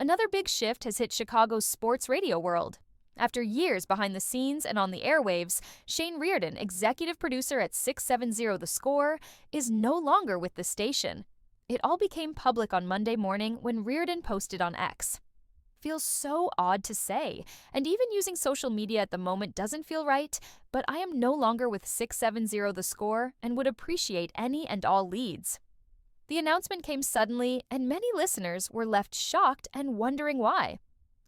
Another big shift has hit Chicago's sports radio world. After years behind the scenes and on the airwaves, Shane Riordan, executive producer at 670 The Score, is no longer with the station. It all became public on Monday morning when Riordan posted on X. Feels so odd to say, and even using social media at the moment doesn't feel right, but I am no longer with 670 The Score and would appreciate any and all leads. The announcement came suddenly, and many listeners were left shocked and wondering why.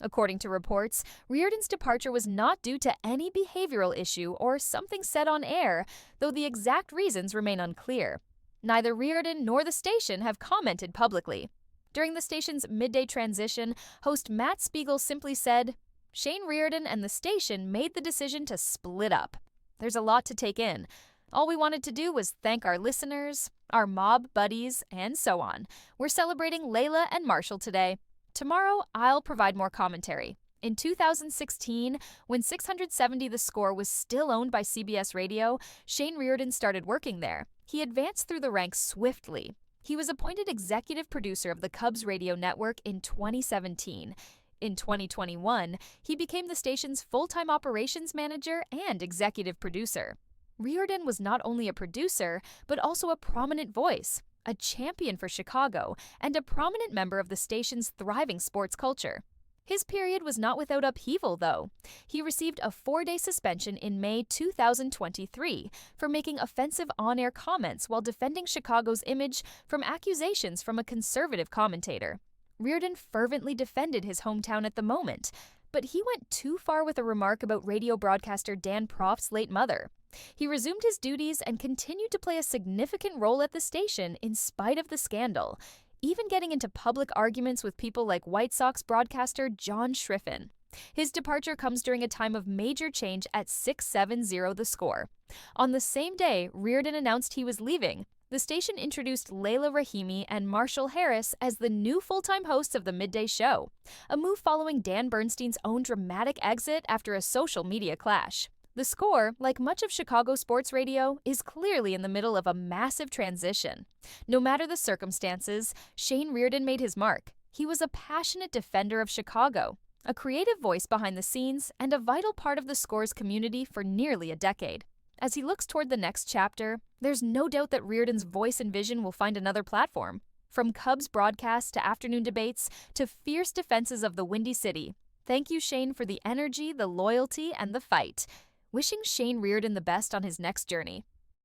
According to reports, Riordan's departure was not due to any behavioral issue or something said on air, though the exact reasons remain unclear. Neither Riordan nor the station have commented publicly. During the station's midday transition, host Matt Spiegel simply said, "Shane Riordan and the station made the decision to split up. There's a lot to take in. All we wanted to do was thank our listeners, our mob buddies, and so on. We're celebrating Layla and Marshall today. Tomorrow, I'll provide more commentary." In 2016, when 670 The Score was still owned by CBS Radio, Shane Riordan started working there. He advanced through the ranks swiftly. He was appointed executive producer of the Cubs radio network in 2017. In 2021, he became the station's full-time operations manager and executive producer. Riordan was not only a producer, but also a prominent voice, a champion for Chicago, and a prominent member of the station's thriving sports culture. His period was not without upheaval, though. He received a 4-day suspension in May 2023 for making offensive on-air comments while defending Chicago's image from accusations from a conservative commentator. Riordan fervently defended his hometown at the moment, but he went too far with a remark about radio broadcaster Dan Proft's late mother. He resumed his duties and continued to play a significant role at the station in spite of the scandal, even getting into public arguments with people like White Sox broadcaster John Schriffen. His departure comes during a time of major change at 670 The Score. On the same day Riordan announced he was leaving, the station introduced Layla Rahimi and Marshall Harris as the new full-time hosts of the midday show, a move following Dan Bernstein's own dramatic exit after a social media clash. The Score, like much of Chicago sports radio, is clearly in the middle of a massive transition. No matter the circumstances, Shane Riordan made his mark. He was a passionate defender of Chicago, a creative voice behind the scenes, and a vital part of the Score's community for nearly a decade. As he looks toward the next chapter, there's no doubt that Riordan's voice and vision will find another platform. From Cubs broadcasts to afternoon debates to fierce defenses of the Windy City. Thank you, Shane, for the energy, the loyalty, and the fight. Wishing Shane Riordan the best on his next journey.